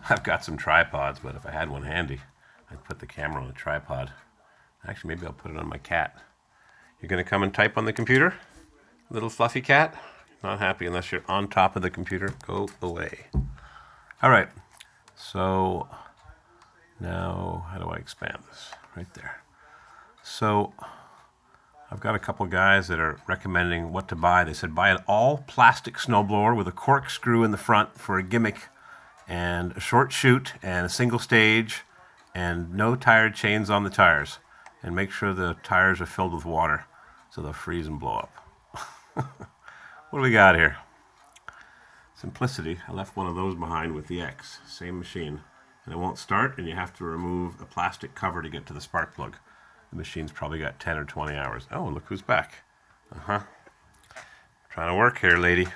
I've got some tripods, but if I had one handy, I'd put the camera on a tripod. Actually, maybe I'll put it on my cat. You're going to come and type on the computer? Little fluffy cat? Not happy unless you're on top of the computer. Go away. All right. So now, how do I expand this? Right there. So I've got a couple guys that are recommending what to buy. They said buy an all-plastic snowblower with a corkscrew in the front for a gimmick and a short chute and a single stage and no tire chains on the tires. And make sure the tires are filled with water so they'll freeze and blow up. What do we got here? Simplicity. I left one of those behind with the X. Same machine. And it won't start, and you have to remove a plastic cover to get to the spark plug. The machine's probably got 10 or 20 hours. Oh, look who's back. Trying to work here, lady.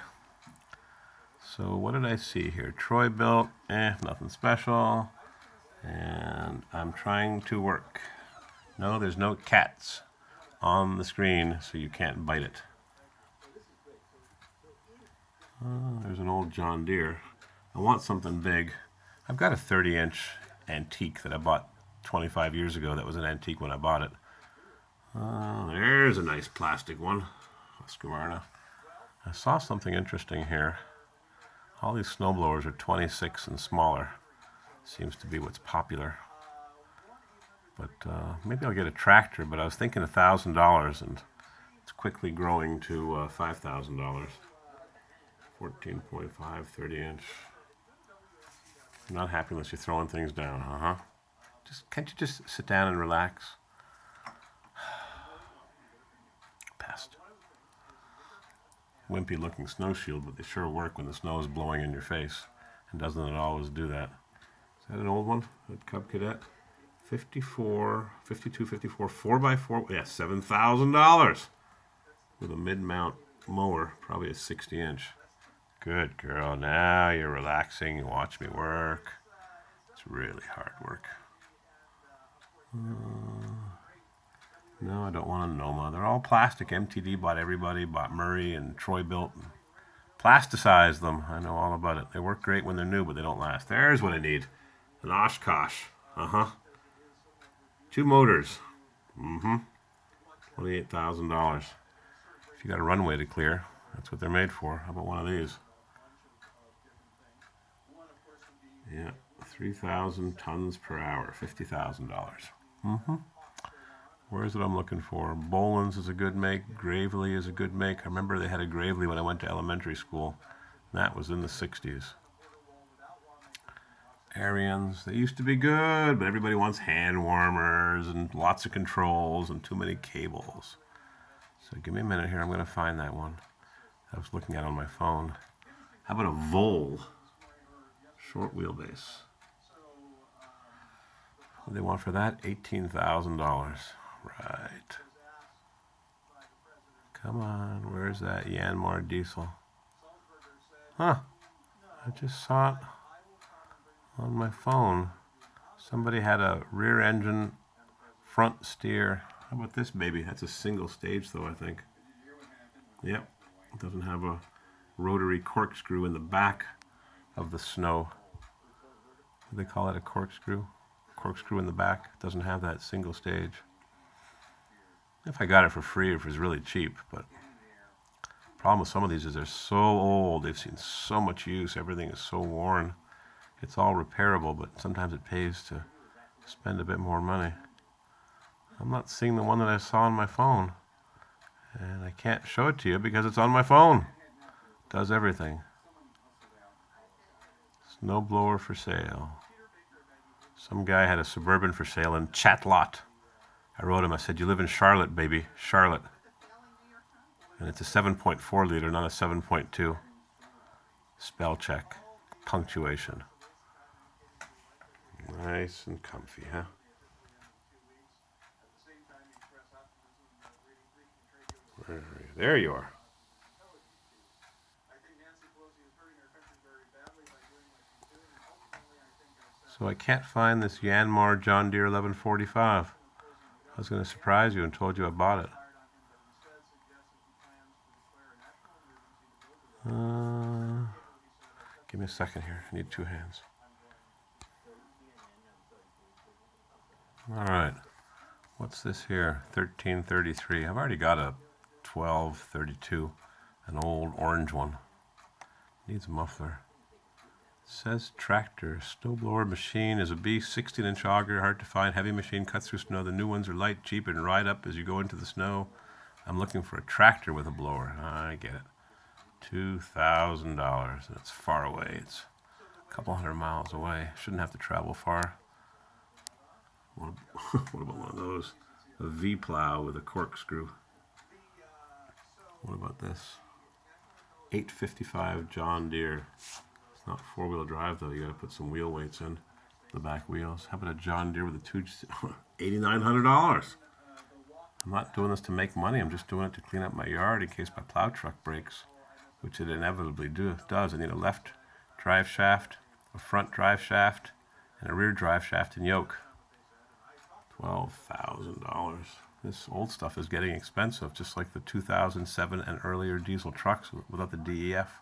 So what did I see here? Troy built. Nothing special. And I'm trying to work. No, there's no cats on the screen, so you can't bite it. There's an old John Deere. I want something big. I've got a 30-inch antique that I bought 25 years ago. That was an antique when I bought it. There's a nice plastic one. Husqvarna. I saw something interesting here. All these snowblowers are 26 and smaller. Seems to be what's popular. But maybe I'll get a tractor, but I was thinking $1,000, and it's quickly growing to $5,000. 14.5, 30-inch. I'm not happy unless you're throwing things down, Can't you just sit down and relax? Pest. Wimpy looking snow shield, but they sure work when the snow is blowing in your face. And doesn't it always do that? Is that an old one? That Cub Cadet? 54, 52, 54, 4x4, yeah, $7,000 with a mid-mount mower, probably a 60-inch. Good girl, now you're relaxing, you watch me work. It's really hard work. No, I don't want a Noma. They're all plastic. MTD bought everybody, bought Murray and Troy built. Plasticized them, I know all about it. They work great when they're new, but they don't last. There's what I need, an Oshkosh, 2 motors, $28,000. If you got a runway to clear, that's what they're made for. How about one of these? Yeah, 3,000 tons per hour, $50,000. Where is it I'm looking for? Boland's is a good make. Gravely is a good make. I remember they had a Gravely when I went to elementary school. That was in the 60s. Arians, they used to be good, but everybody wants hand warmers and lots of controls and too many cables. So give me a minute here. I'm going to find that one I was looking at on my phone. How about a Vol? Short wheelbase. What do they want for that? $18,000. Right. Come on, where's that Yanmar diesel? I just saw it on my phone. Somebody had a rear engine front steer. How about this baby? That's a single stage though, I think. Yep, it doesn't have a rotary corkscrew in the back of the snow. What do they call it, a corkscrew? Corkscrew in the back. It doesn't have that single stage. If I got it for free, if it was really cheap, but the problem with some of these is they're so old, they've seen so much use, everything is so worn. It's all repairable, but sometimes it pays to spend a bit more money. I'm not seeing the one that I saw on my phone, and I can't show it to you because it's on my phone. It does everything. Snowblower for sale. Some guy had a Suburban for sale in Chatlot. I wrote him, I said, you live in Charlotte, baby, Charlotte. And it's a 7.4 liter, not a 7.2. Spell check, punctuation. Nice and comfy, huh? Where are you? There you are. So I can't find this Yanmar John Deere 1145. I was going to surprise you and told you I bought it. Give me a second here. I need 2 hands. All right. What's this here? 1333. I've already got a 1232, an old orange one. Needs a muffler. Says tractor. Snowblower machine is a beast, 16-inch auger, hard to find, heavy machine, cuts through snow. The new ones are light, cheap, and ride up as you go into the snow. I'm looking for a tractor with a blower. I get it. $2,000. That's far away. It's a couple hundred miles away. Shouldn't have to travel far. What about one of those? A V-plow with a corkscrew. What about this? 855 John Deere. It's not four-wheel drive though. You got to put some wheel weights in the back wheels. How about a John Deere with a $8,900? I'm not doing this to make money. I'm just doing it to clean up my yard in case my plow truck breaks, which it inevitably does. I need a left drive shaft, a front drive shaft, and a rear drive shaft and yoke. $12,000. This old stuff is getting expensive, just like the 2007 and earlier diesel trucks without the DEF.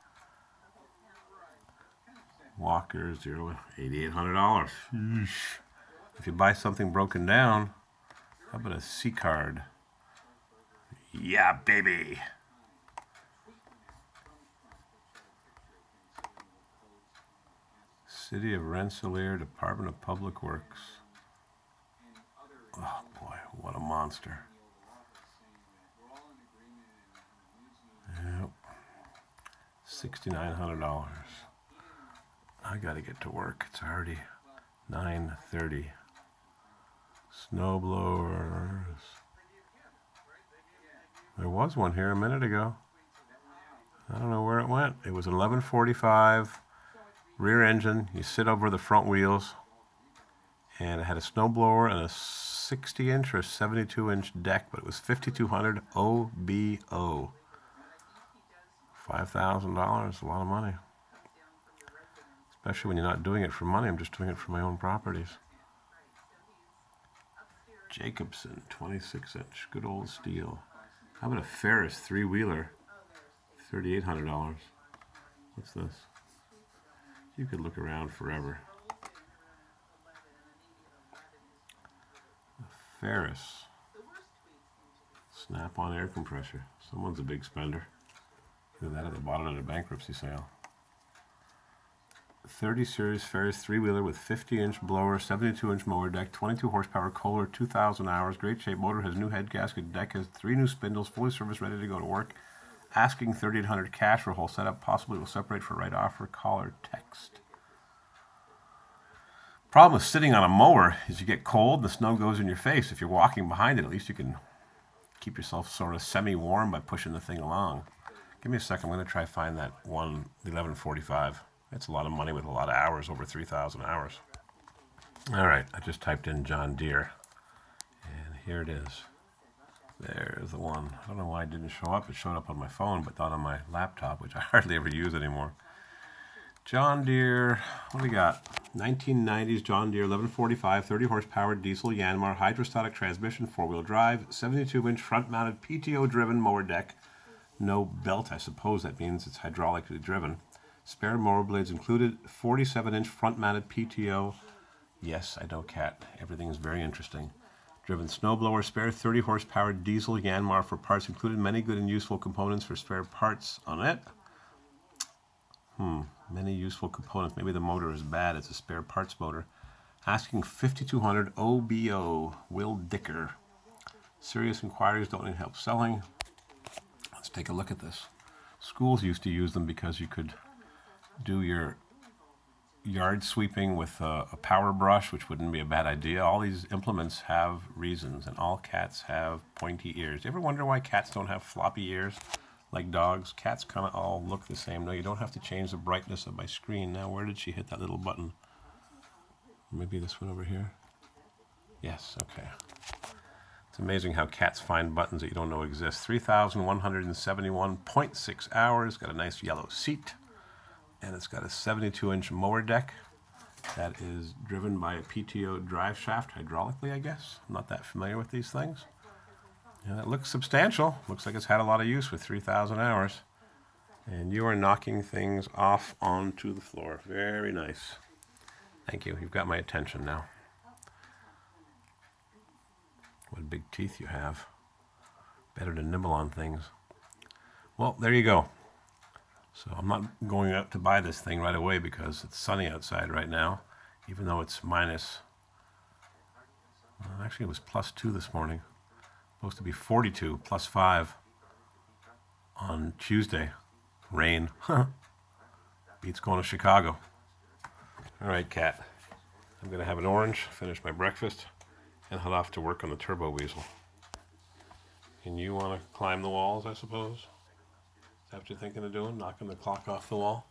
Walker, $8,800. If you buy something broken down, how about a C-card? Yeah, baby. City of Rensselaer, Department of Public Works. Oh boy, what a monster. Yep. $6,900. I gotta get to work. It's already 9:30. Snowblowers. There was one here a minute ago. I don't know where it went. It was an 1145 rear engine. You sit over the front wheels. And it had a snowblower and a 60-inch or 72-inch deck, but it was $5,200 OBO. $5,000, a lot of money. Especially when you're not doing it for money. I'm just doing it for my own properties. Jacobson, 26-inch, good old steel. How about a Ferris three-wheeler? $3,800. What's this? You could look around forever. Ferris. Snap-on air compressor. Someone's a big spender. Look at that at the bottom of the bankruptcy sale. 30 series Ferris three-wheeler with 50-inch blower, 72-inch mower deck, 22 horsepower Kohler, 2,000 hours. Great shape motor, has new head gasket, deck has 3 new spindles, fully serviced, ready to go to work. Asking $3,800 cash for a whole setup. Possibly will separate for right offer. Call or text. Problem with sitting on a mower is you get cold, the snow goes in your face. If you're walking behind it, at least you can keep yourself sort of semi-warm by pushing the thing along. Give me a second. I'm going to try to find that one, the 1145. That's a lot of money with a lot of hours, over 3,000 hours. All right, I just typed in John Deere, and here it is. There's the one. I don't know why it didn't show up. It showed up on my phone, but not on my laptop, which I hardly ever use anymore. John Deere, what do we got? 1990s John Deere 1145, 30 horsepower diesel Yanmar, hydrostatic transmission, 4-wheel drive, 72-inch front-mounted PTO-driven mower deck. No belt, I suppose that means it's hydraulically driven. Spare mower blades included, 47-inch front-mounted PTO. Yes, I know, Cat. Everything is very interesting. Driven snowblower, spare 30 horsepower diesel Yanmar for parts included. Many good and useful components for spare parts on it. Many useful components. Maybe the motor is bad. It's a spare parts motor. Asking $5,200 OBO. Will Dicker. Serious inquiries don't need help selling. Let's take a look at this. Schools used to use them because you could do your yard sweeping with a power brush, which wouldn't be a bad idea. All these implements have reasons, and all cats have pointy ears. You ever wonder why cats don't have floppy ears like dogs? Cats kind of all look the same. No, you don't have to change the brightness of my screen. Now, where did she hit that little button? Maybe this one over here? Yes, okay. It's amazing how cats find buttons that you don't know exist. 3,171.6 hours. Got a nice yellow seat. And it's got a 72-inch mower deck that is driven by a PTO drive shaft hydraulically, I guess. I'm not that familiar with these things. And it looks substantial. Looks like it's had a lot of use with 3,000 hours. And you are knocking things off onto the floor. Very nice. Thank you. You've got my attention now. What big teeth you have. Better to nibble on things. Well, there you go. So I'm not going out to buy this thing right away because it's sunny outside right now, even though it's minus, well, actually it was +2 this morning. Supposed to be 42, +5 on Tuesday. Rain. Beats going to Chicago. All right, cat. I'm going to have an orange, finish my breakfast, and head off to work on the turbo weasel. And you want to climb the walls, I suppose? Is that what you're thinking of doing? Knocking the clock off the wall?